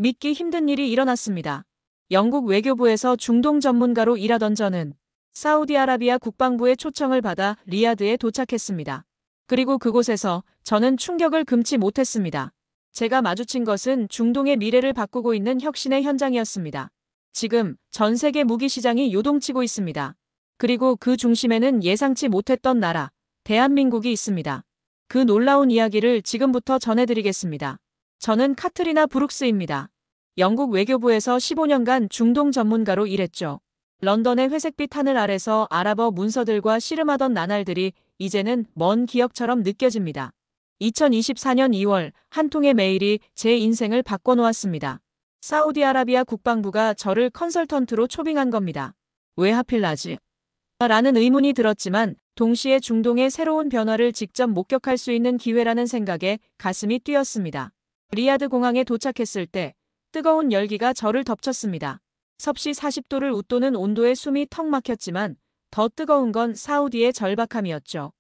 믿기 힘든 일이 일어났습니다. 영국 외교부에서 중동 전문가로 일하던 저는 사우디아라비아 국방부의 초청을 받아 리야드에 도착했습니다. 그리고 그곳에서 저는 충격을 금치 못했습니다. 제가 마주친 것은 중동의 미래를 바꾸고 있는 혁신의 현장이었습니다. 지금 전 세계 무기 시장이 요동치고 있습니다. 그리고 그 중심에는 예상치 못했던 나라, 대한민국이 있습니다. 그 놀라운 이야기를 지금부터 전해드리겠습니다. 저는 카트리나 브룩스입니다. 영국 외교부에서 15년간 중동 전문가로 일했죠. 런던의 회색빛 하늘 아래서 아랍어 문서들과 씨름하던 나날들이 이제는 먼 기억처럼 느껴집니다. 2024년 2월 한 통의 메일이 제 인생을 바꿔놓았습니다. 사우디아라비아 국방부가 저를 컨설턴트로 초빙한 겁니다. 왜 하필 나지? 라는 의문이 들었지만 동시에 중동의 새로운 변화를 직접 목격할 수 있는 기회라는 생각에 가슴이 뛰었습니다. 리야드 공항에 도착했을 때 뜨거운 열기가 저를 덮쳤습니다. 섭씨 40도를 웃도는 온도에 숨이 턱 막혔지만 더 뜨거운 건 사우디의 절박함이었죠.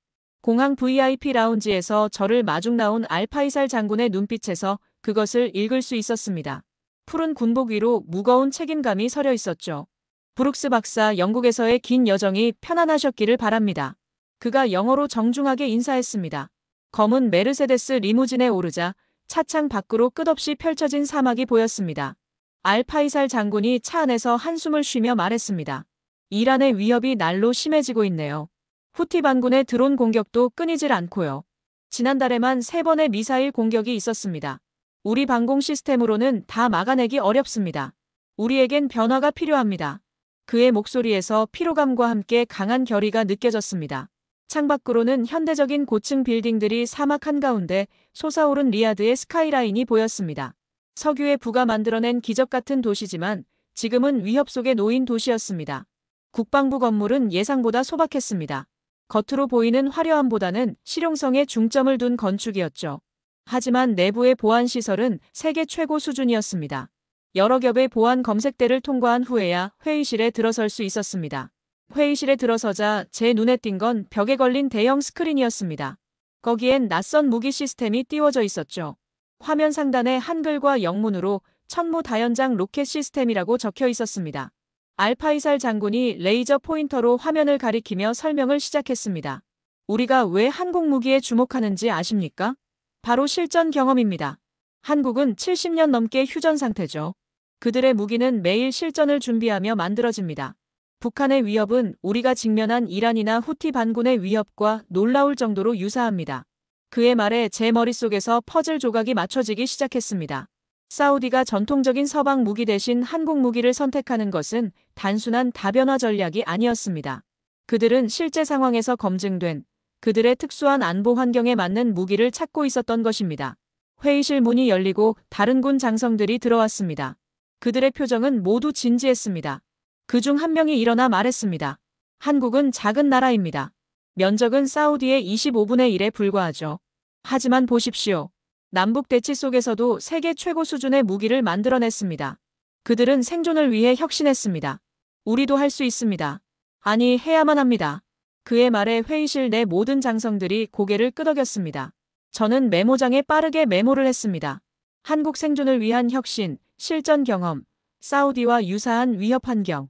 공항 VIP 라운지에서 저를 마중 나온 알파이살 장군의 눈빛에서 그것을 읽을 수 있었습니다. 푸른 군복 위로 무거운 책임감이 서려 있었죠. 브룩스 박사, 영국에서의 긴 여정이 편안하셨기를 바랍니다. 그가 영어로 정중하게 인사했습니다. 검은 메르세데스 리무진에 오르자 차창 밖으로 끝없이 펼쳐진 사막이 보였습니다. 알파이살 장군이 차 안에서 한숨을 쉬며 말했습니다. 이란의 위협이 날로 심해지고 있네요. 후티 반군의 드론 공격도 끊이질 않고요. 지난달에만 3번의 미사일 공격이 있었습니다. 우리 방공 시스템으로는 다 막아내기 어렵습니다. 우리에겐 변화가 필요합니다. 그의 목소리에서 피로감과 함께 강한 결의가 느껴졌습니다. 창밖으로는 현대적인 고층 빌딩들이 사막 한가운데 솟아오른 리야드의 스카이라인이 보였습니다. 석유의 부가 만들어낸 기적 같은 도시지만 지금은 위협 속에 놓인 도시였습니다. 국방부 건물은 예상보다 소박했습니다. 겉으로 보이는 화려함보다는 실용성에 중점을 둔 건축이었죠. 하지만 내부의 보안 시설은 세계 최고 수준이었습니다. 여러 겹의 보안 검색대를 통과한 후에야 회의실에 들어설 수 있었습니다. 회의실에 들어서자 제 눈에 띈 건 벽에 걸린 대형 스크린이었습니다. 거기엔 낯선 무기 시스템이 띄워져 있었죠. 화면 상단에 한글과 영문으로 천무다연장 로켓 시스템이라고 적혀 있었습니다. 알파이살 장군이 레이저 포인터로 화면을 가리키며 설명을 시작했습니다. 우리가 왜 한국 무기에 주목하는지 아십니까? 바로 실전 경험입니다. 한국은 70년 넘게 휴전 상태죠. 그들의 무기는 매일 실전을 준비하며 만들어집니다. 북한의 위협은 우리가 직면한 이란이나 후티 반군의 위협과 놀라울 정도로 유사합니다. 그의 말에 제 머릿속에서 퍼즐 조각이 맞춰지기 시작했습니다. 사우디가 전통적인 서방 무기 대신 한국 무기를 선택하는 것은 단순한 다변화 전략이 아니었습니다. 그들은 실제 상황에서 검증된 그들의 특수한 안보 환경에 맞는 무기를 찾고 있었던 것입니다. 회의실 문이 열리고 다른 군 장성들이 들어왔습니다. 그들의 표정은 모두 진지했습니다. 그중 한 명이 일어나 말했습니다. 한국은 작은 나라입니다. 면적은 사우디의 25분의 1에 불과하죠. 하지만 보십시오. 남북 대치 속에서도 세계 최고 수준의 무기를 만들어냈습니다. 그들은 생존을 위해 혁신했습니다. 우리도 할 수 있습니다. 아니, 해야만 합니다. 그의 말에 회의실 내 모든 장성들이 고개를 끄덕였습니다. 저는 메모장에 빠르게 메모를 했습니다. 한국 생존을 위한 혁신, 실전 경험, 사우디와 유사한 위협 환경.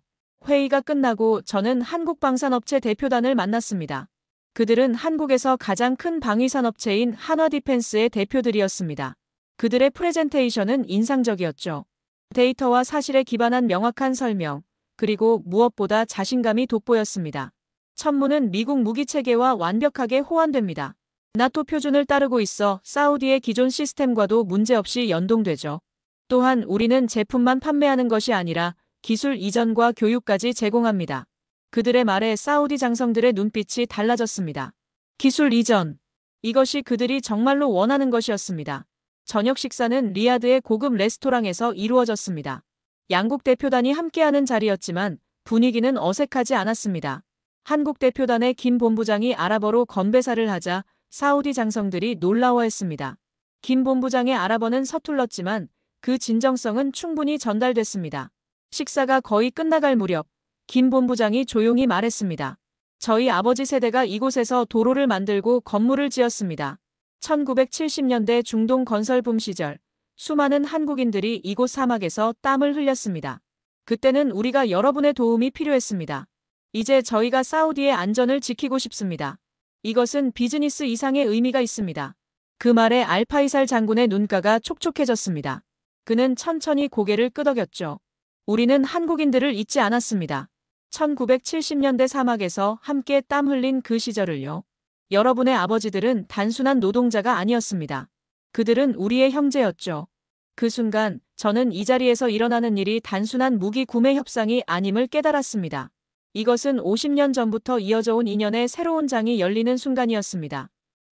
회의가 끝나고 저는 한국 방산업체 대표단을 만났습니다. 그들은 한국에서 가장 큰 방위산업체인 한화디펜스의 대표들이었습니다. 그들의 프레젠테이션은 인상적이었죠. 데이터와 사실에 기반한 명확한 설명, 그리고 무엇보다 자신감이 돋보였습니다. 천무는 미국 무기체계와 완벽하게 호환됩니다. 나토 표준을 따르고 있어 사우디의 기존 시스템과도 문제없이 연동되죠. 또한 우리는 제품만 판매하는 것이 아니라 기술 이전과 교육까지 제공합니다. 그들의 말에 사우디 장성들의 눈빛이 달라졌습니다. 기술 이전. 이것이 그들이 정말로 원하는 것이었습니다. 저녁 식사는 리야드의 고급 레스토랑에서 이루어졌습니다. 양국 대표단이 함께하는 자리였지만 분위기는 어색하지 않았습니다. 한국 대표단의 김 본부장이 아랍어로 건배사를 하자 사우디 장성들이 놀라워했습니다. 김 본부장의 아랍어는 서툴렀지만 그 진정성은 충분히 전달됐습니다. 식사가 거의 끝나갈 무렵 김 본부장이 조용히 말했습니다. 저희 아버지 세대가 이곳에서 도로를 만들고 건물을 지었습니다. 1970년대 중동 건설 붐 시절 수많은 한국인들이 이곳 사막에서 땀을 흘렸습니다. 그때는 우리가 여러분의 도움이 필요했습니다. 이제 저희가 사우디의 안전을 지키고 싶습니다. 이것은 비즈니스 이상의 의미가 있습니다. 그 말에 알파이살 장군의 눈가가 촉촉해졌습니다. 그는 천천히 고개를 끄덕였죠. 우리는 한국인들을 잊지 않았습니다. 1970년대 사막에서 함께 땀 흘린 그 시절을요. 여러분의 아버지들은 단순한 노동자가 아니었습니다. 그들은 우리의 형제였죠. 그 순간 저는 이 자리에서 일어나는 일이 단순한 무기 구매 협상이 아님을 깨달았습니다. 이것은 50년 전부터 이어져 온 인연의 새로운 장이 열리는 순간이었습니다.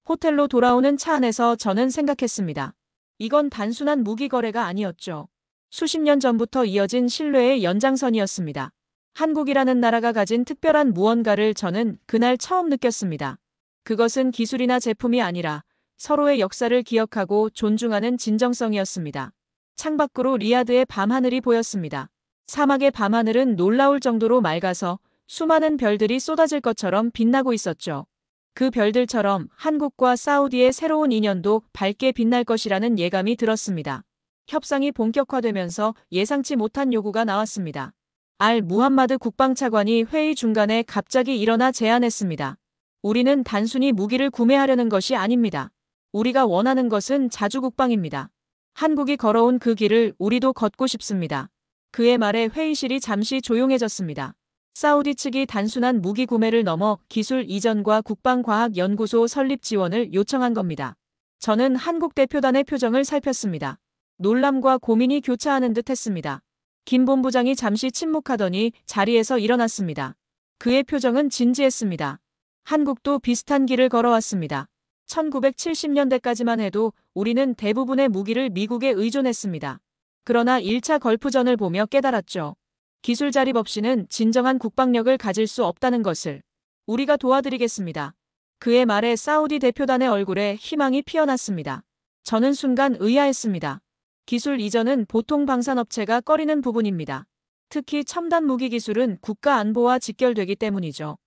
호텔로 돌아오는 차 안에서 저는 생각했습니다. 이건 단순한 무기 거래가 아니었죠. 수십 년 전부터 이어진 신뢰의 연장선이었습니다. 한국이라는 나라가 가진 특별한 무언가를 저는 그날 처음 느꼈습니다. 그것은 기술이나 제품이 아니라 서로의 역사를 기억하고 존중하는 진정성이었습니다. 창밖으로 리야드의 밤하늘이 보였습니다. 사막의 밤하늘은 놀라울 정도로 맑아서 수많은 별들이 쏟아질 것처럼 빛나고 있었죠. 그 별들처럼 한국과 사우디의 새로운 인연도 밝게 빛날 것이라는 예감이 들었습니다. 협상이 본격화되면서 예상치 못한 요구가 나왔습니다. 무함마드 국방차관이 회의 중간에 갑자기 일어나 제안했습니다. 우리는 단순히 무기를 구매하려는 것이 아닙니다. 우리가 원하는 것은 자주국방입니다. 한국이 걸어온 그 길을 우리도 걷고 싶습니다. 그의 말에 회의실이 잠시 조용해졌습니다. 사우디 측이 단순한 무기 구매를 넘어 기술 이전과 국방과학연구소 설립 지원을 요청한 겁니다. 저는 한국 대표단의 표정을 살폈습니다. 놀람과 고민이 교차하는 듯 했습니다. 김 본부장이 잠시 침묵하더니 자리에서 일어났습니다. 그의 표정은 진지했습니다. 한국도 비슷한 길을 걸어왔습니다. 1970년대까지만 해도 우리는 대부분의 무기를 미국에 의존했습니다. 그러나 1차 걸프전을 보며 깨달았죠. 기술 자립 없이는 진정한 국방력을 가질 수 없다는 것을. 우리가 도와드리겠습니다. 그의 말에 사우디 대표단의 얼굴에 희망이 피어났습니다. 저는 순간 의아했습니다. 기술 이전은 보통 방산업체가 꺼리는 부분입니다. 특히 첨단 무기 기술은 국가 안보와 직결되기 때문이죠.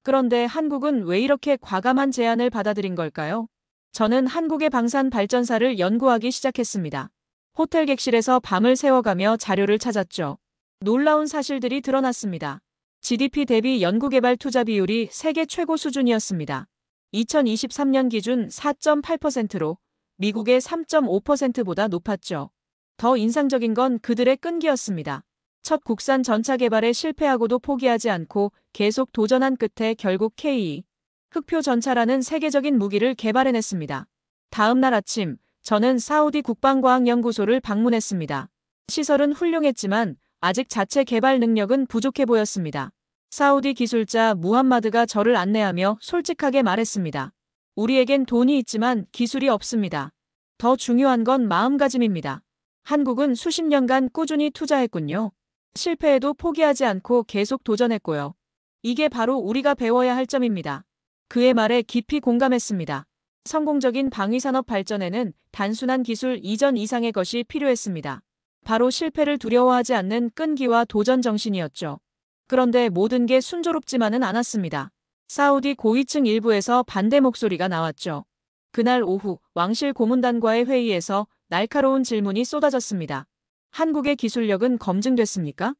그런데 한국은 왜 이렇게 과감한 제안을 받아들인 걸까요? 저는 한국의 방산 발전사를 연구하기 시작했습니다. 호텔 객실에서 밤을 새워가며 자료를 찾았죠. 놀라운 사실들이 드러났습니다. GDP 대비 연구개발 투자 비율이 세계 최고 수준이었습니다. 2023년 기준 4.8%로 미국의 3.5%보다 높았죠. 더 인상적인 건 그들의 끈기였습니다. 첫 국산 전차 개발에 실패하고도 포기하지 않고 계속 도전한 끝에 결국 K2 흑표 전차라는 세계적인 무기를 개발해냈습니다. 다음 날 아침 저는 사우디 국방과학연구소를 방문했습니다. 시설은 훌륭했지만 아직 자체 개발 능력은 부족해 보였습니다. 사우디 기술자 무함마드가 저를 안내하며 솔직하게 말했습니다. 우리에겐 돈이 있지만 기술이 없습니다. 더 중요한 건 마음가짐입니다. 한국은 수십 년간 꾸준히 투자했군요. 실패해도 포기하지 않고 계속 도전했고요. 이게 바로 우리가 배워야 할 점입니다. 그의 말에 깊이 공감했습니다. 성공적인 방위산업 발전에는 단순한 기술 이전 이상의 것이 필요했습니다. 바로 실패를 두려워하지 않는 끈기와 도전 정신이었죠. 그런데 모든 게 순조롭지만은 않았습니다. 사우디 고위층 일부에서 반대 목소리가 나왔죠. 그날 오후 왕실 고문단과의 회의에서 날카로운 질문이 쏟아졌습니다. 한국의 기술력은 검증됐습니까?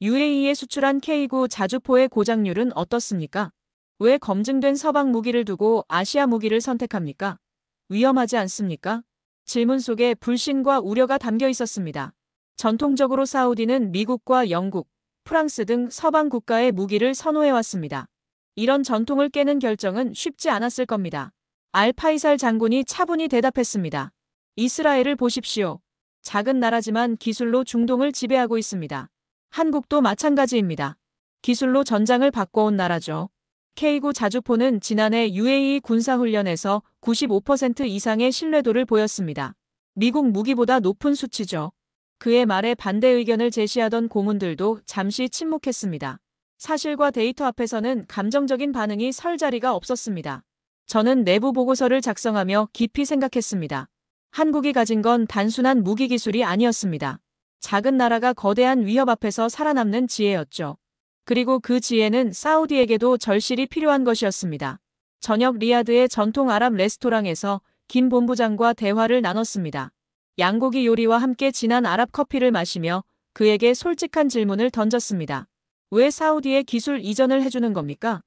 UAE에 수출한 K9 자주포의 고장률은 어떻습니까? 왜 검증된 서방 무기를 두고 아시아 무기를 선택합니까? 위험하지 않습니까? 질문 속에 불신과 우려가 담겨 있었습니다. 전통적으로 사우디는 미국과 영국, 프랑스 등 서방 국가의 무기를 선호해왔습니다. 이런 전통을 깨는 결정은 쉽지 않았을 겁니다. 알파이살 장군이 차분히 대답했습니다. 이스라엘을 보십시오. 작은 나라지만 기술로 중동을 지배하고 있습니다. 한국도 마찬가지입니다. 기술로 전장을 바꿔온 나라죠. K9 자주포는 지난해 UAE 군사훈련에서 95% 이상의 신뢰도를 보였습니다. 미국 무기보다 높은 수치죠. 그의 말에 반대 의견을 제시하던 고문들도 잠시 침묵했습니다. 사실과 데이터 앞에서는 감정적인 반응이 설 자리가 없었습니다. 저는 내부 보고서를 작성하며 깊이 생각했습니다. 한국이 가진 건 단순한 무기 기술이 아니었습니다. 작은 나라가 거대한 위협 앞에서 살아남는 지혜였죠. 그리고 그 지혜는 사우디에게도 절실히 필요한 것이었습니다. 저녁 리야드의 전통 아랍 레스토랑에서 김 본부장과 대화를 나눴습니다. 양고기 요리와 함께 진한 아랍 커피를 마시며 그에게 솔직한 질문을 던졌습니다. 왜 사우디에 기술 이전을 해주는 겁니까?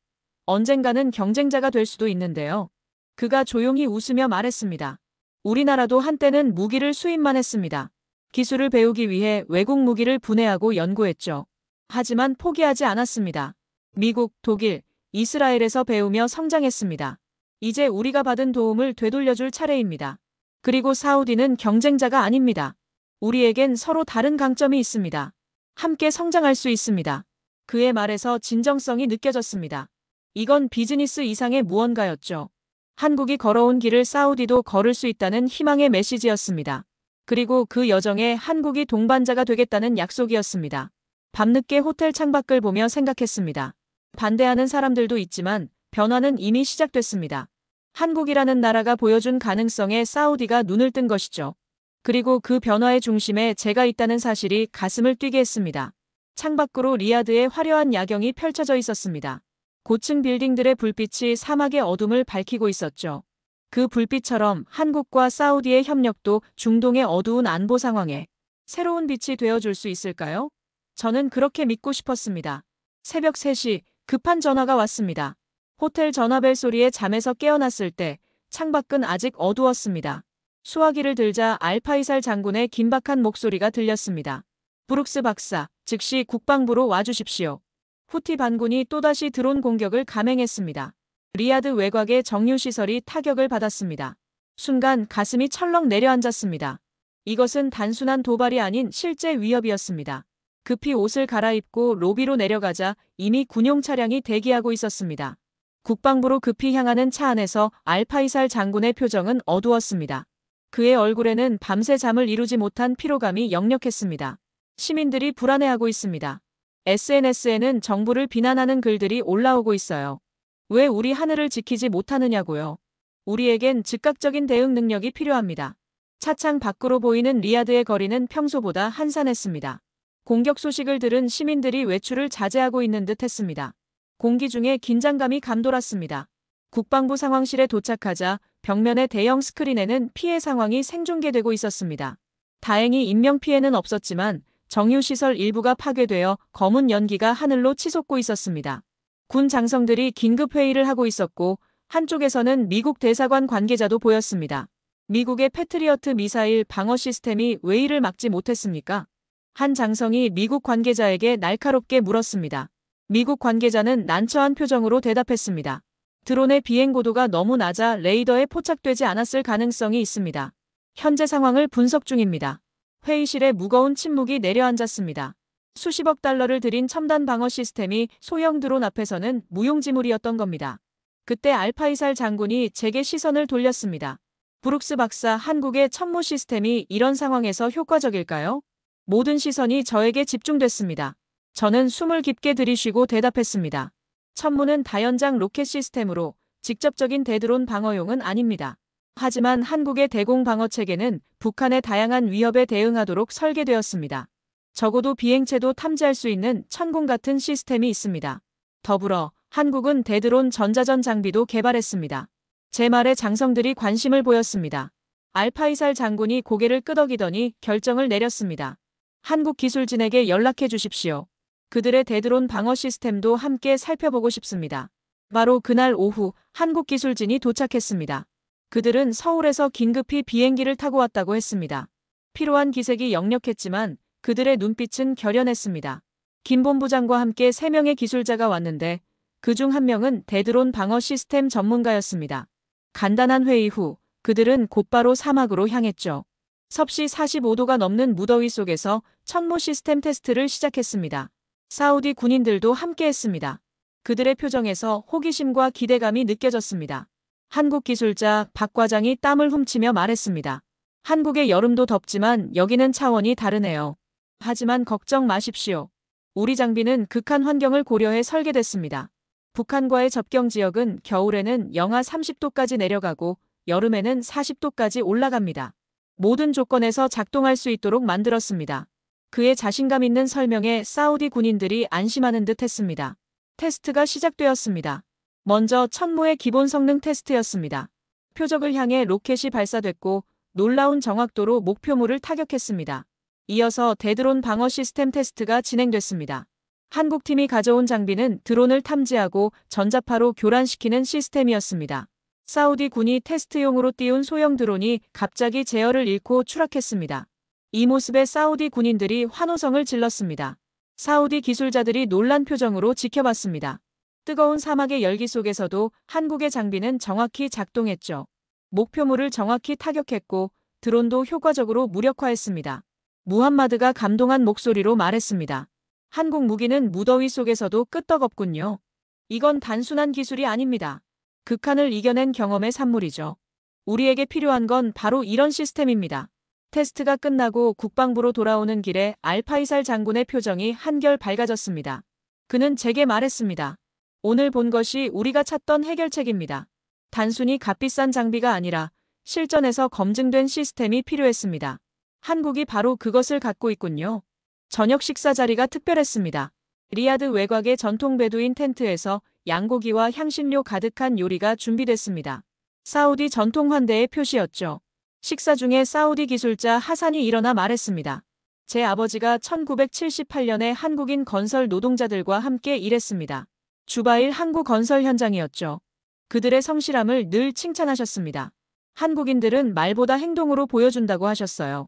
언젠가는 경쟁자가 될 수도 있는데요. 그가 조용히 웃으며 말했습니다. 우리나라도 한때는 무기를 수입만 했습니다. 기술을 배우기 위해 외국 무기를 분해하고 연구했죠. 하지만 포기하지 않았습니다. 미국, 독일, 이스라엘에서 배우며 성장했습니다. 이제 우리가 받은 도움을 되돌려줄 차례입니다. 그리고 사우디는 경쟁자가 아닙니다. 우리에겐 서로 다른 강점이 있습니다. 함께 성장할 수 있습니다. 그의 말에서 진정성이 느껴졌습니다. 이건 비즈니스 이상의 무언가였죠. 한국이 걸어온 길을 사우디도 걸을 수 있다는 희망의 메시지였습니다. 그리고 그 여정에 한국이 동반자가 되겠다는 약속이었습니다. 밤늦게 호텔 창밖을 보며 생각했습니다. 반대하는 사람들도 있지만 변화는 이미 시작됐습니다. 한국이라는 나라가 보여준 가능성에 사우디가 눈을 뜬 것이죠. 그리고 그 변화의 중심에 제가 있다는 사실이 가슴을 뛰게 했습니다. 창밖으로 리야드의 화려한 야경이 펼쳐져 있었습니다. 고층 빌딩들의 불빛이 사막의 어둠을 밝히고 있었죠. 그 불빛처럼 한국과 사우디의 협력도 중동의 어두운 안보 상황에 새로운 빛이 되어줄 수 있을까요? 저는 그렇게 믿고 싶었습니다. 새벽 3시 급한 전화가 왔습니다. 호텔 전화벨 소리에 잠에서 깨어났을 때 창밖은 아직 어두웠습니다. 수화기를 들자 알파이살 장군의 긴박한 목소리가 들렸습니다. 브룩스 박사, 즉시 국방부로 와주십시오. 후티 반군이 또다시 드론 공격을 감행했습니다. 리야드 외곽의 정유시설이 타격을 받았습니다. 순간 가슴이 철렁 내려앉았습니다. 이것은 단순한 도발이 아닌 실제 위협이었습니다. 급히 옷을 갈아입고 로비로 내려가자 이미 군용 차량이 대기하고 있었습니다. 국방부로 급히 향하는 차 안에서 알파이살 장군의 표정은 어두웠습니다. 그의 얼굴에는 밤새 잠을 이루지 못한 피로감이 역력했습니다. 시민들이 불안해하고 있습니다. SNS에는 정부를 비난하는 글들이 올라오고 있어요. 왜 우리 하늘을 지키지 못하느냐고요. 우리에겐 즉각적인 대응 능력이 필요합니다. 차창 밖으로 보이는 리야드의 거리는 평소보다 한산했습니다. 공격 소식을 들은 시민들이 외출을 자제하고 있는 듯 했습니다. 공기 중에 긴장감이 감돌았습니다. 국방부 상황실에 도착하자 벽면의 대형 스크린에는 피해 상황이 생중계되고 있었습니다. 다행히 인명피해는 없었지만 정유시설 일부가 파괴되어 검은 연기가 하늘로 치솟고 있었습니다. 군 장성들이 긴급회의를 하고 있었고 한쪽에서는 미국 대사관 관계자도 보였습니다. 미국의 패트리어트 미사일 방어 시스템이 왜 이를 막지 못했습니까? 한 장성이 미국 관계자에게 날카롭게 물었습니다. 미국 관계자는 난처한 표정으로 대답했습니다. 드론의 비행 고도가 너무 낮아 레이더에 포착되지 않았을 가능성이 있습니다. 현재 상황을 분석 중입니다. 회의실에 무거운 침묵이 내려앉았습니다. 수십억 달러를 들인 첨단 방어 시스템이 소형 드론 앞에서는 무용지물이었던 겁니다. 그때 알파이살 장군이 제게 시선을 돌렸습니다. 브룩스 박사, 한국의 천무 시스템이 이런 상황에서 효과적일까요? 모든 시선이 저에게 집중됐습니다. 저는 숨을 깊게 들이쉬고 대답했습니다. 천무는 다연장 로켓 시스템으로 직접적인 대드론 방어용은 아닙니다. 하지만 한국의 대공 방어 체계는 북한의 다양한 위협에 대응하도록 설계되었습니다. 적어도 비행체도 탐지할 수 있는 천궁 같은 시스템이 있습니다. 더불어 한국은 대드론 전자전 장비도 개발했습니다. 제 말에 장성들이 관심을 보였습니다. 알파이살 장군이 고개를 끄덕이더니 결정을 내렸습니다. 한국 기술진에게 연락해 주십시오. 그들의 대드론 방어 시스템도 함께 살펴보고 싶습니다. 바로 그날 오후 한국 기술진이 도착했습니다. 그들은 서울에서 긴급히 비행기를 타고 왔다고 했습니다. 피로한 기색이 역력했지만 그들의 눈빛은 결연했습니다. 김 본부장과 함께 3명의 기술자가 왔는데 그중 1명은 대드론 방어 시스템 전문가였습니다. 간단한 회의 후 그들은 곧바로 사막으로 향했죠. 섭씨 45도가 넘는 무더위 속에서 천무 시스템 테스트를 시작했습니다. 사우디 군인들도 함께했습니다. 그들의 표정에서 호기심과 기대감이 느껴졌습니다. 한국 기술자 박 과장이 땀을 훔치며 말했습니다. 한국의 여름도 덥지만 여기는 차원이 다르네요. 하지만 걱정 마십시오. 우리 장비는 극한 환경을 고려해 설계됐습니다. 북한과의 접경 지역은 겨울에는 영하 30도까지 내려가고 여름에는 40도까지 올라갑니다. 모든 조건에서 작동할 수 있도록 만들었습니다. 그의 자신감 있는 설명에 사우디 군인들이 안심하는 듯 했습니다. 테스트가 시작되었습니다. 먼저 천무의 기본 성능 테스트였습니다. 표적을 향해 로켓이 발사됐고 놀라운 정확도로 목표물을 타격했습니다. 이어서 대드론 방어 시스템 테스트가 진행됐습니다. 한국팀이 가져온 장비는 드론을 탐지하고 전자파로 교란시키는 시스템이었습니다. 사우디 군이 테스트용으로 띄운 소형 드론이 갑자기 제어를 잃고 추락했습니다. 이 모습에 사우디 군인들이 환호성을 질렀습니다. 사우디 기술자들이 놀란 표정으로 지켜봤습니다. 뜨거운 사막의 열기 속에서도 한국의 장비는 정확히 작동했죠. 목표물을 정확히 타격했고 드론도 효과적으로 무력화했습니다. 무함마드가 감동한 목소리로 말했습니다. 한국 무기는 무더위 속에서도 끄떡없군요. 이건 단순한 기술이 아닙니다. 극한을 이겨낸 경험의 산물이죠. 우리에게 필요한 건 바로 이런 시스템입니다. 테스트가 끝나고 국방부로 돌아오는 길에 알파이살 장군의 표정이 한결 밝아졌습니다. 그는 제게 말했습니다. 오늘 본 것이 우리가 찾던 해결책입니다. 단순히 값비싼 장비가 아니라 실전에서 검증된 시스템이 필요했습니다. 한국이 바로 그것을 갖고 있군요. 저녁 식사 자리가 특별했습니다. 리야드 외곽의 전통 베두인 텐트에서 양고기와 향신료 가득한 요리가 준비됐습니다. 사우디 전통 환대의 표시였죠. 식사 중에 사우디 기술자 하산이 일어나 말했습니다. 제 아버지가 1978년에 한국인 건설 노동자들과 함께 일했습니다. 주바일 항구 건설 현장이었죠. 그들의 성실함을 늘 칭찬하셨습니다. 한국인들은 말보다 행동으로 보여준다고 하셨어요.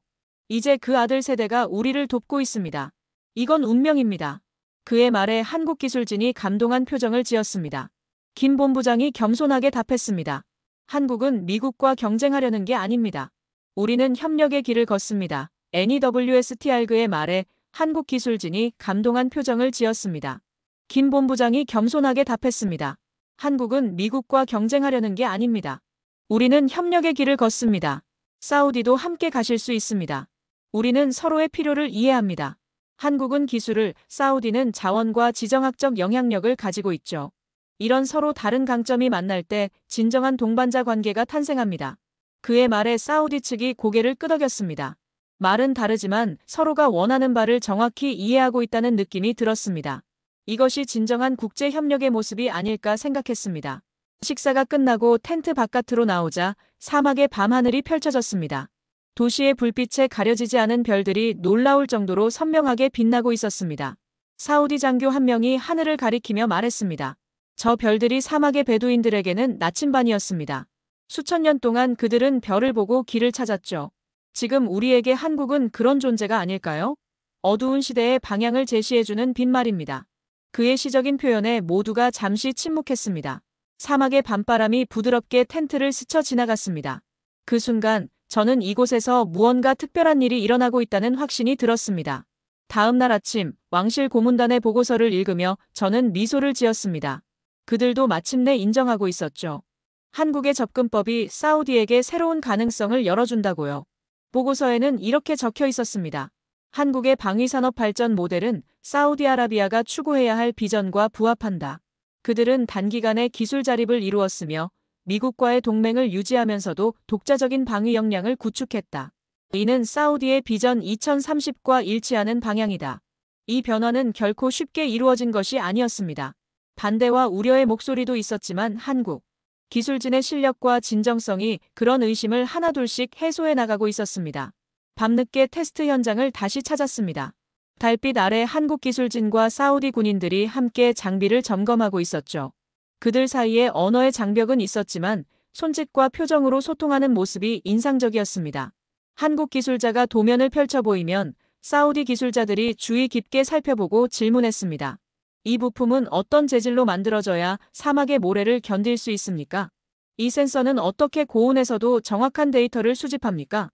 이제 그 아들 세대가 우리를 돕고 있습니다. 이건 운명입니다. 그의 말에 한국 기술진이 감동한 표정을 지었습니다. 김 본부장이 겸손하게 답했습니다. 한국은 미국과 경쟁하려는 게 아닙니다. 우리는 협력의 길을 걷습니다. NEWSTR그의 말에 한국 기술진이 감동한 표정을 지었습니다. 김 본부장이 겸손하게 답했습니다. 한국은 미국과 경쟁하려는 게 아닙니다. 우리는 협력의 길을 걷습니다. 사우디도 함께 가실 수 있습니다. 우리는 서로의 필요를 이해합니다. 한국은 기술을, 사우디는 자원과 지정학적 영향력을 가지고 있죠. 이런 서로 다른 강점이 만날 때 진정한 동반자 관계가 탄생합니다. 그의 말에 사우디 측이 고개를 끄덕였습니다. 말은 다르지만 서로가 원하는 바를 정확히 이해하고 있다는 느낌이 들었습니다. 이것이 진정한 국제 협력의 모습이 아닐까 생각했습니다. 식사가 끝나고 텐트 바깥으로 나오자 사막의 밤하늘이 펼쳐졌습니다. 도시의 불빛에 가려지지 않은 별들이 놀라울 정도로 선명하게 빛나고 있었습니다. 사우디 장교 한 명이 하늘을 가리키며 말했습니다. 저 별들이 사막의 베두인들에게는 나침반이었습니다. 수천 년 동안 그들은 별을 보고 길을 찾았죠. 지금 우리에게 한국은 그런 존재가 아닐까요? 어두운 시대의 방향을 제시해주는 빛말입니다. 그의 시적인 표현에 모두가 잠시 침묵했습니다. 사막의 밤바람이 부드럽게 텐트를 스쳐 지나갔습니다. 그 순간 저는 이곳에서 무언가 특별한 일이 일어나고 있다는 확신이 들었습니다. 다음 날 아침 왕실 고문단의 보고서를 읽으며 저는 미소를 지었습니다. 그들도 마침내 인정하고 있었죠. 한국의 접근법이 사우디에게 새로운 가능성을 열어준다고요. 보고서에는 이렇게 적혀 있었습니다. 한국의 방위산업 발전 모델은 사우디아라비아가 추구해야 할 비전과 부합한다. 그들은 단기간에 기술 자립을 이루었으며 미국과의 동맹을 유지하면서도 독자적인 방위 역량을 구축했다. 이는 사우디의 비전 2030과 일치하는 방향이다. 이 변화는 결코 쉽게 이루어진 것이 아니었습니다. 반대와 우려의 목소리도 있었지만 한국 기술진의 실력과 진정성이 그런 의심을 하나둘씩 해소해 나가고 있었습니다. 밤늦게 테스트 현장을 다시 찾았습니다. 달빛 아래 한국 기술진과 사우디 군인들이 함께 장비를 점검하고 있었죠. 그들 사이에 언어의 장벽은 있었지만 손짓과 표정으로 소통하는 모습이 인상적이었습니다. 한국 기술자가 도면을 펼쳐 보이면 사우디 기술자들이 주의 깊게 살펴보고 질문했습니다. 이 부품은 어떤 재질로 만들어져야 사막의 모래를 견딜 수 있습니까? 이 센서는 어떻게 고온에서도 정확한 데이터를 수집합니까?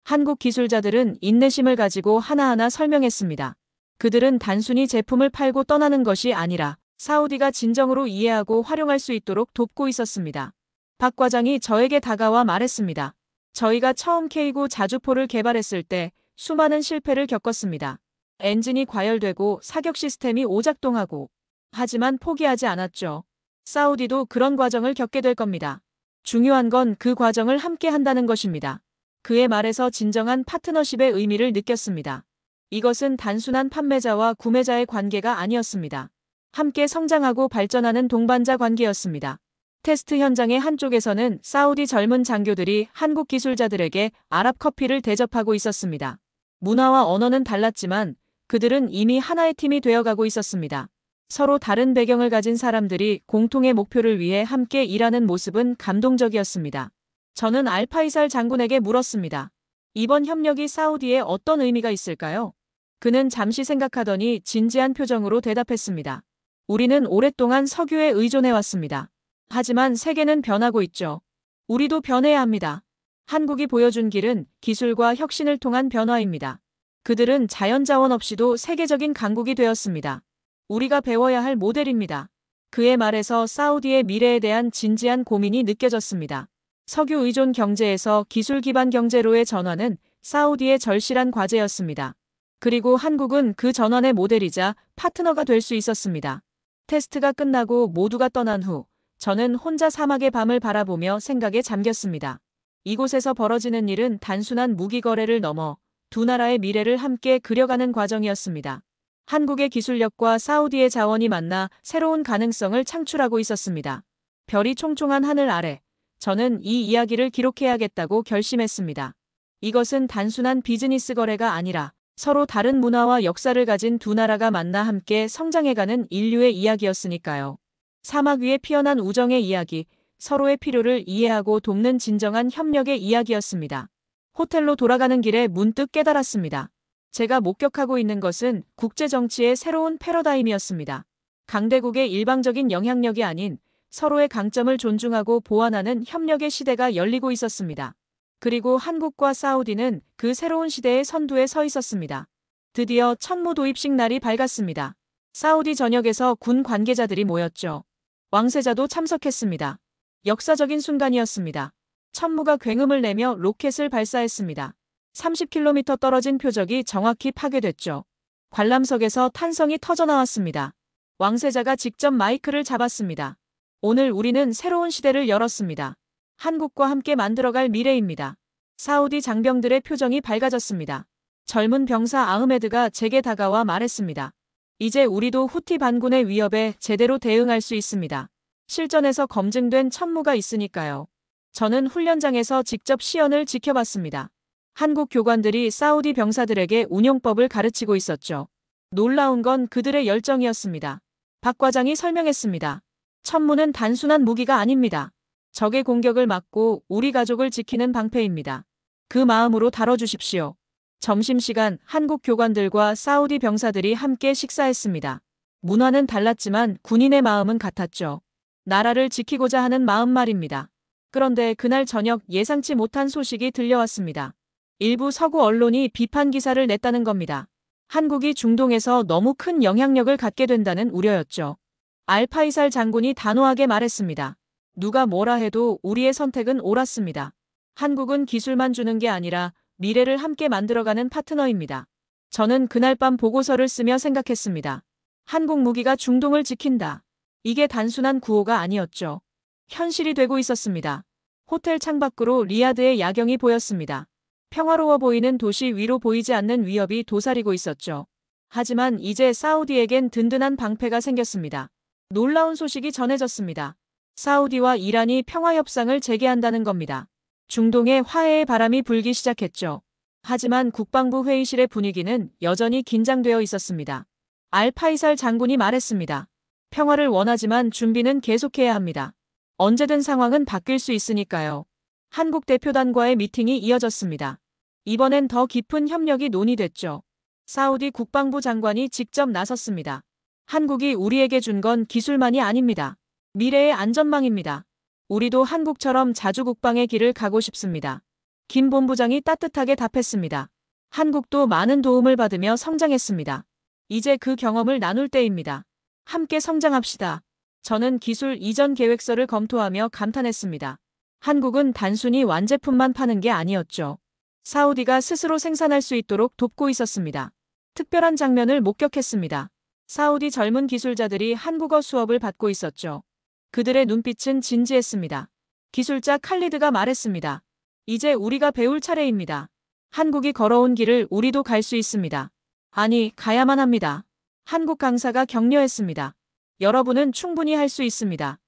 한국 기술자들은 인내심을 가지고 하나하나 설명했습니다. 그들은 단순히 제품을 팔고 떠나는 것이 아니라 사우디가 진정으로 이해하고 활용할 수 있도록 돕고 있었습니다. 박 과장이 저에게 다가와 말했습니다. 저희가 처음 K9 자주포를 개발했을 때 수많은 실패를 겪었습니다. 엔진이 과열되고 사격 시스템이 오작동하고 하지만 포기하지 않았죠. 사우디도 그런 과정을 겪게 될 겁니다. 중요한 건 그 과정을 함께 한다는 것입니다. 그의 말에서 진정한 파트너십의 의미를 느꼈습니다. 이것은 단순한 판매자와 구매자의 관계가 아니었습니다. 함께 성장하고 발전하는 동반자 관계였습니다. 테스트 현장의 한쪽에서는 사우디 젊은 장교들이 한국 기술자들에게 아랍 커피를 대접하고 있었습니다. 문화와 언어는 달랐지만 그들은 이미 하나의 팀이 되어가고 있었습니다. 서로 다른 배경을 가진 사람들이 공통의 목표를 위해 함께 일하는 모습은 감동적이었습니다. 저는 알파이살 장군에게 물었습니다. 이번 협력이 사우디에 어떤 의미가 있을까요? 그는 잠시 생각하더니 진지한 표정으로 대답했습니다. 우리는 오랫동안 석유에 의존해왔습니다. 하지만 세계는 변하고 있죠. 우리도 변해야 합니다. 한국이 보여준 길은 기술과 혁신을 통한 변화입니다. 그들은 자연자원 없이도 세계적인 강국이 되었습니다. 우리가 배워야 할 모델입니다. 그의 말에서 사우디의 미래에 대한 진지한 고민이 느껴졌습니다. 석유 의존 경제에서 기술 기반 경제로의 전환은 사우디의 절실한 과제였습니다. 그리고 한국은 그 전환의 모델이자 파트너가 될 수 있었습니다. 테스트가 끝나고 모두가 떠난 후 저는 혼자 사막의 밤을 바라보며 생각에 잠겼습니다. 이곳에서 벌어지는 일은 단순한 무기 거래를 넘어 두 나라의 미래를 함께 그려가는 과정이었습니다. 한국의 기술력과 사우디의 자원이 만나 새로운 가능성을 창출하고 있었습니다. 별이 총총한 하늘 아래 저는 이 이야기를 기록해야겠다고 결심했습니다. 이것은 단순한 비즈니스 거래가 아니라 서로 다른 문화와 역사를 가진 두 나라가 만나 함께 성장해가는 인류의 이야기였으니까요. 사막 위에 피어난 우정의 이야기, 서로의 필요를 이해하고 돕는 진정한 협력의 이야기였습니다. 호텔로 돌아가는 길에 문득 깨달았습니다. 제가 목격하고 있는 것은 국제정치의 새로운 패러다임이었습니다. 강대국의 일방적인 영향력이 아닌 서로의 강점을 존중하고 보완하는 협력의 시대가 열리고 있었습니다. 그리고 한국과 사우디는 그 새로운 시대의 선두에 서 있었습니다. 드디어 천무 도입식 날이 밝았습니다. 사우디 전역에서 군 관계자들이 모였죠. 왕세자도 참석했습니다. 역사적인 순간이었습니다. 천무가 굉음을 내며 로켓을 발사했습니다. 30km 떨어진 표적이 정확히 파괴됐죠. 관람석에서 탄성이 터져나왔습니다. 왕세자가 직접 마이크를 잡았습니다. 오늘 우리는 새로운 시대를 열었습니다. 한국과 함께 만들어갈 미래입니다. 사우디 장병들의 표정이 밝아졌습니다. 젊은 병사 아흐메드가 제게 다가와 말했습니다. 이제 우리도 후티 반군의 위협에 제대로 대응할 수 있습니다. 실전에서 검증된 천무가 있으니까요. 저는 훈련장에서 직접 시연을 지켜봤습니다. 한국 교관들이 사우디 병사들에게 운용법을 가르치고 있었죠. 놀라운 건 그들의 열정이었습니다. 박 과장이 설명했습니다. 천무는 단순한 무기가 아닙니다. 적의 공격을 막고 우리 가족을 지키는 방패입니다. 그 마음으로 다뤄주십시오. 점심시간 한국 교관들과 사우디 병사들이 함께 식사했습니다. 문화는 달랐지만 군인의 마음은 같았죠. 나라를 지키고자 하는 마음 말입니다. 그런데 그날 저녁 예상치 못한 소식이 들려왔습니다. 일부 서구 언론이 비판 기사를 냈다는 겁니다. 한국이 중동에서 너무 큰 영향력을 갖게 된다는 우려였죠. 알파이살 장군이 단호하게 말했습니다. 누가 뭐라 해도 우리의 선택은 옳았습니다. 한국은 기술만 주는 게 아니라 미래를 함께 만들어가는 파트너입니다. 저는 그날 밤 보고서를 쓰며 생각했습니다. 한국 무기가 중동을 지킨다. 이게 단순한 구호가 아니었죠. 현실이 되고 있었습니다. 호텔 창밖으로 리야드의 야경이 보였습니다. 평화로워 보이는 도시 위로 보이지 않는 위협이 도사리고 있었죠. 하지만 이제 사우디에겐 든든한 방패가 생겼습니다. 놀라운 소식이 전해졌습니다. 사우디와 이란이 평화협상을 재개한다는 겁니다. 중동에 화해의 바람이 불기 시작했죠. 하지만 국방부 회의실의 분위기는 여전히 긴장되어 있었습니다. 알파이살 장군이 말했습니다. 평화를 원하지만 준비는 계속해야 합니다. 언제든 상황은 바뀔 수 있으니까요. 한국 대표단과의 미팅이 이어졌습니다. 이번엔 더 깊은 협력이 논의됐죠. 사우디 국방부 장관이 직접 나섰습니다. 한국이 우리에게 준 건 기술만이 아닙니다. 미래의 안전망입니다. 우리도 한국처럼 자주 국방의 길을 가고 싶습니다. 김 본부장이 따뜻하게 답했습니다. 한국도 많은 도움을 받으며 성장했습니다. 이제 그 경험을 나눌 때입니다. 함께 성장합시다. 저는 기술 이전 계획서를 검토하며 감탄했습니다. 한국은 단순히 완제품만 파는 게 아니었죠. 사우디가 스스로 생산할 수 있도록 돕고 있었습니다. 특별한 장면을 목격했습니다. 사우디 젊은 기술자들이 한국어 수업을 받고 있었죠. 그들의 눈빛은 진지했습니다. 기술자 칼리드가 말했습니다. 이제 우리가 배울 차례입니다. 한국이 걸어온 길을 우리도 갈 수 있습니다. 아니, 가야만 합니다. 한국 강사가 격려했습니다. 여러분은 충분히 할 수 있습니다.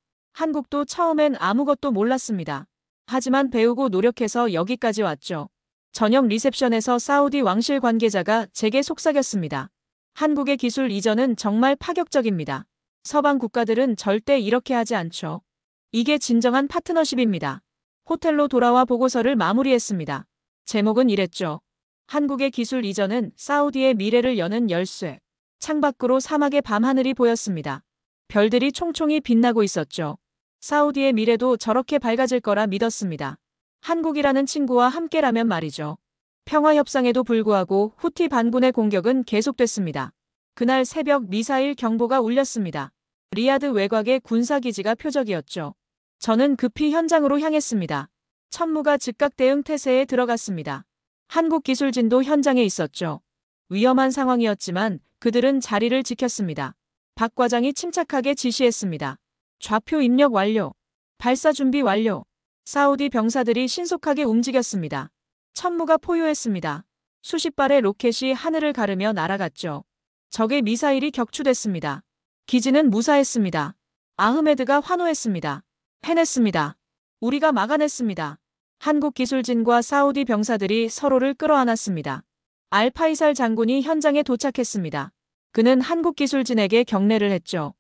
한국도 처음엔 아무것도 몰랐습니다. 하지만 배우고 노력해서 여기까지 왔죠. 저녁 리셉션에서 사우디 왕실 관계자가 제게 속삭였습니다. 한국의 기술 이전은 정말 파격적입니다. 서방 국가들은 절대 이렇게 하지 않죠. 이게 진정한 파트너십입니다. 호텔로 돌아와 보고서를 마무리했습니다. 제목은 이랬죠. 한국의 기술 이전은 사우디의 미래를 여는 열쇠. 창밖으로 사막의 밤하늘이 보였습니다. 별들이 총총히 빛나고 있었죠. 사우디의 미래도 저렇게 밝아질 거라 믿었습니다. 한국이라는 친구와 함께라면 말이죠. 평화협상에도 불구하고 후티 반군의 공격은 계속됐습니다. 그날 새벽 미사일 경보가 울렸습니다. 리야드 외곽의 군사기지가 표적이었죠. 저는 급히 현장으로 향했습니다. 천무가 즉각 대응 태세에 들어갔습니다. 한국 기술진도 현장에 있었죠. 위험한 상황이었지만 그들은 자리를 지켰습니다. 박 과장이 침착하게 지시했습니다. 좌표 입력 완료. 발사 준비 완료. 사우디 병사들이 신속하게 움직였습니다. 천무가 포효했습니다. 수십 발의 로켓이 하늘을 가르며 날아갔죠. 적의 미사일이 격추됐습니다. 기지는 무사했습니다. 아흐메드가 환호했습니다. 해냈습니다. 우리가 막아냈습니다. 한국 기술진과 사우디 병사들이 서로를 끌어안았습니다. 알파이살 장군이 현장에 도착했습니다. 그는 한국 기술진에게 격려를 했죠.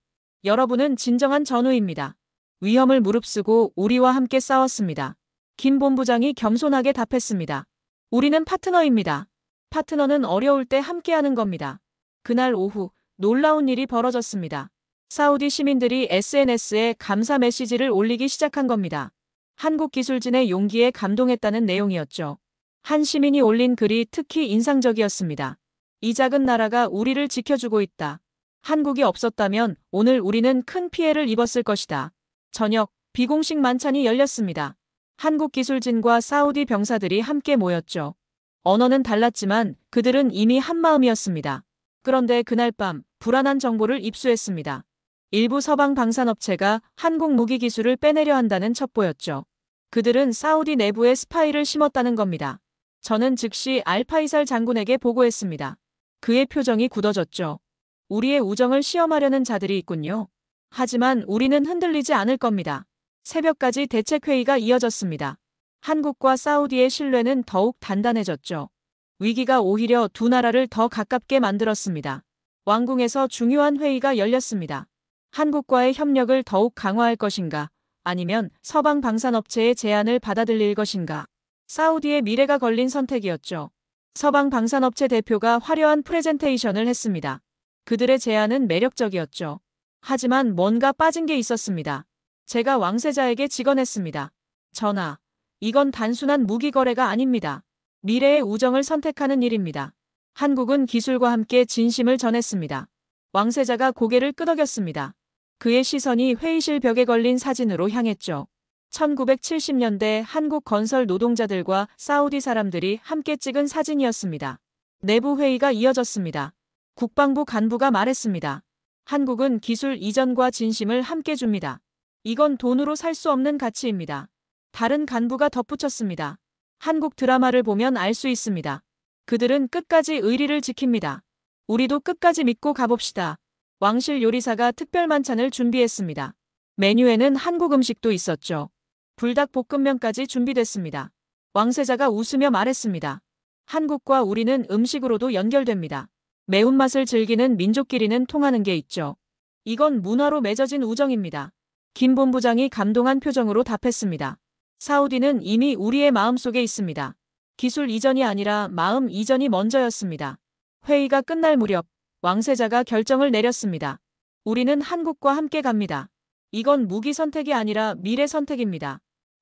여러분은 진정한 전우입니다. 위험을 무릅쓰고 우리와 함께 싸웠습니다. 김 본부장이 겸손하게 답했습니다. 우리는 파트너입니다. 파트너는 어려울 때 함께하는 겁니다. 그날 오후 놀라운 일이 벌어졌습니다. 사우디 시민들이 SNS에 감사 메시지를 올리기 시작한 겁니다. 한국 기술진의 용기에 감동했다는 내용이었죠. 한 시민이 올린 글이 특히 인상적이었습니다. 이 작은 나라가 우리를 지켜주고 있다. 한국이 없었다면 오늘 우리는 큰 피해를 입었을 것이다. 저녁 비공식 만찬이 열렸습니다. 한국 기술진과 사우디 병사들이 함께 모였죠. 언어는 달랐지만 그들은 이미 한마음이었습니다. 그런데 그날 밤 불안한 정보를 입수했습니다. 일부 서방 방산업체가 한국 무기 기술을 빼내려 한다는 첩보였죠. 그들은 사우디 내부에 스파이를 심었다는 겁니다. 저는 즉시 알파이살 장군에게 보고했습니다. 그의 표정이 굳어졌죠. 우리의 우정을 시험하려는 자들이 있군요. 하지만 우리는 흔들리지 않을 겁니다. 새벽까지 대책회의가 이어졌습니다. 한국과 사우디의 신뢰는 더욱 단단해졌죠. 위기가 오히려 두 나라를 더 가깝게 만들었습니다. 왕궁에서 중요한 회의가 열렸습니다. 한국과의 협력을 더욱 강화할 것인가, 아니면 서방 방산업체의 제안을 받아들일 것인가. 사우디의 미래가 걸린 선택이었죠. 서방 방산업체 대표가 화려한 프레젠테이션을 했습니다. 그들의 제안은 매력적이었죠. 하지만 뭔가 빠진 게 있었습니다. 제가 왕세자에게 직언했습니다. 전하, 이건 단순한 무기 거래가 아닙니다. 미래의 우정을 선택하는 일입니다. 한국은 기술과 함께 진심을 전했습니다. 왕세자가 고개를 끄덕였습니다. 그의 시선이 회의실 벽에 걸린 사진으로 향했죠. 1970년대 한국 건설 노동자들과 사우디 사람들이 함께 찍은 사진이었습니다. 내부 회의가 이어졌습니다. 국방부 간부가 말했습니다. 한국은 기술 이전과 진심을 함께 줍니다. 이건 돈으로 살 수 없는 가치입니다. 다른 간부가 덧붙였습니다. 한국 드라마를 보면 알 수 있습니다. 그들은 끝까지 의리를 지킵니다. 우리도 끝까지 믿고 가봅시다. 왕실 요리사가 특별 만찬을 준비했습니다. 메뉴에는 한국 음식도 있었죠. 불닭볶음면까지 준비됐습니다. 왕세자가 웃으며 말했습니다. 한국과 우리는 음식으로도 연결됩니다. 매운맛을 즐기는 민족끼리는 통하는 게 있죠. 이건 문화로 맺어진 우정입니다. 김 본부장이 감동한 표정으로 답했습니다. 사우디는 이미 우리의 마음속에 있습니다. 기술 이전이 아니라 마음 이전이 먼저였습니다. 회의가 끝날 무렵 왕세자가 결정을 내렸습니다. 우리는 한국과 함께 갑니다. 이건 무기 선택이 아니라 미래 선택입니다.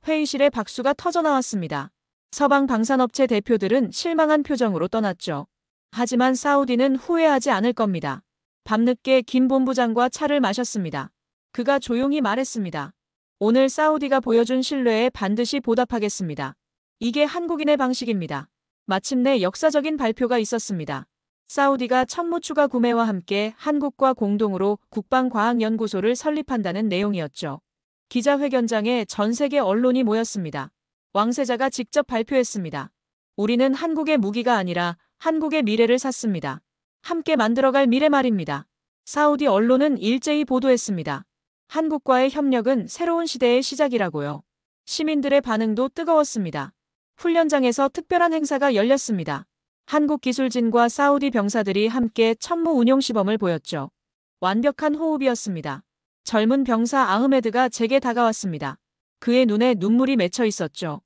회의실에 박수가 터져나왔습니다. 서방 방산업체 대표들은 실망한 표정으로 떠났죠. 하지만 사우디는 후회하지 않을 겁니다. 밤늦게 김 본부장과 차를 마셨습니다. 그가 조용히 말했습니다. 오늘 사우디가 보여준 신뢰에 반드시 보답하겠습니다. 이게 한국인의 방식입니다. 마침내 역사적인 발표가 있었습니다. 사우디가 천무 추가 구매와 함께 한국과 공동으로 국방과학연구소를 설립한다는 내용이었죠. 기자회견장에 전 세계 언론이 모였습니다. 왕세자가 직접 발표했습니다. 우리는 한국의 무기가 아니라 한국의 미래를 샀습니다. 함께 만들어갈 미래 말입니다. 사우디 언론은 일제히 보도했습니다. 한국과의 협력은 새로운 시대의 시작이라고요. 시민들의 반응도 뜨거웠습니다. 훈련장에서 특별한 행사가 열렸습니다. 한국 기술진과 사우디 병사들이 함께 천무 운용 시범을 보였죠. 완벽한 호흡이었습니다. 젊은 병사 아흐메드가 제게 다가왔습니다. 그의 눈에 눈물이 맺혀 있었죠.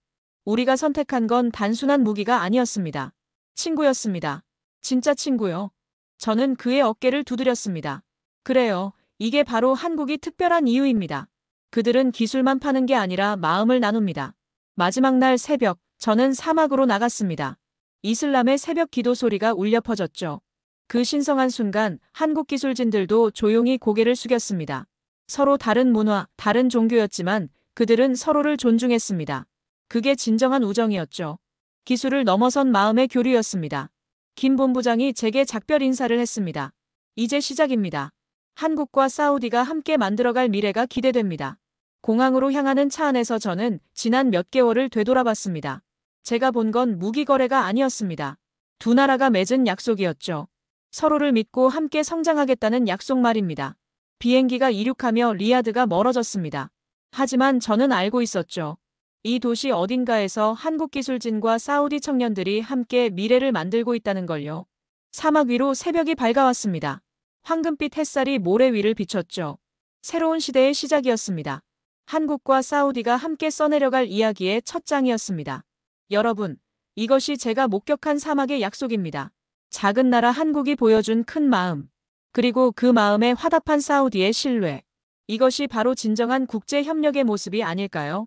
우리가 선택한 건 단순한 무기가 아니었습니다. 친구였습니다. 진짜 친구요. 저는 그의 어깨를 두드렸습니다. 그래요. 이게 바로 한국이 특별한 이유입니다. 그들은 기술만 파는 게 아니라 마음을 나눕니다. 마지막 날 새벽, 저는 사막으로 나갔습니다. 이슬람의 새벽 기도 소리가 울려 퍼졌죠. 그 신성한 순간 한국 기술진들도 조용히 고개를 숙였습니다. 서로 다른 문화, 다른 종교였지만 그들은 서로를 존중했습니다. 그게 진정한 우정이었죠. 기술을 넘어선 마음의 교류였습니다. 김 본부장이 제게 작별 인사를 했습니다. 이제 시작입니다. 한국과 사우디가 함께 만들어갈 미래가 기대됩니다. 공항으로 향하는 차 안에서 저는 지난 몇 개월을 되돌아봤습니다. 제가 본 건 무기 거래가 아니었습니다. 두 나라가 맺은 약속이었죠. 서로를 믿고 함께 성장하겠다는 약속 말입니다. 비행기가 이륙하며 리야드가 멀어졌습니다. 하지만 저는 알고 있었죠. 이 도시 어딘가에서 한국 기술진과 사우디 청년들이 함께 미래를 만들고 있다는 걸요. 사막 위로 새벽이 밝아왔습니다. 황금빛 햇살이 모래 위를 비췄죠. 새로운 시대의 시작이었습니다. 한국과 사우디가 함께 써내려갈 이야기의 첫 장이었습니다. 여러분, 이것이 제가 목격한 사막의 약속입니다. 작은 나라 한국이 보여준 큰 마음, 그리고 그 마음에 화답한 사우디의 신뢰. 이것이 바로 진정한 국제 협력의 모습이 아닐까요?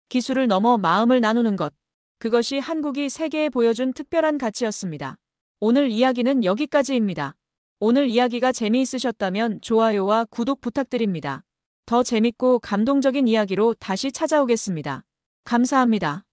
기술을 넘어 마음을 나누는 것. 그것이 한국이 세계에 보여준 특별한 가치였습니다. 오늘 이야기는 여기까지입니다. 오늘 이야기가 재미있으셨다면 좋아요와 구독 부탁드립니다. 더 재밌고 감동적인 이야기로 다시 찾아오겠습니다. 감사합니다.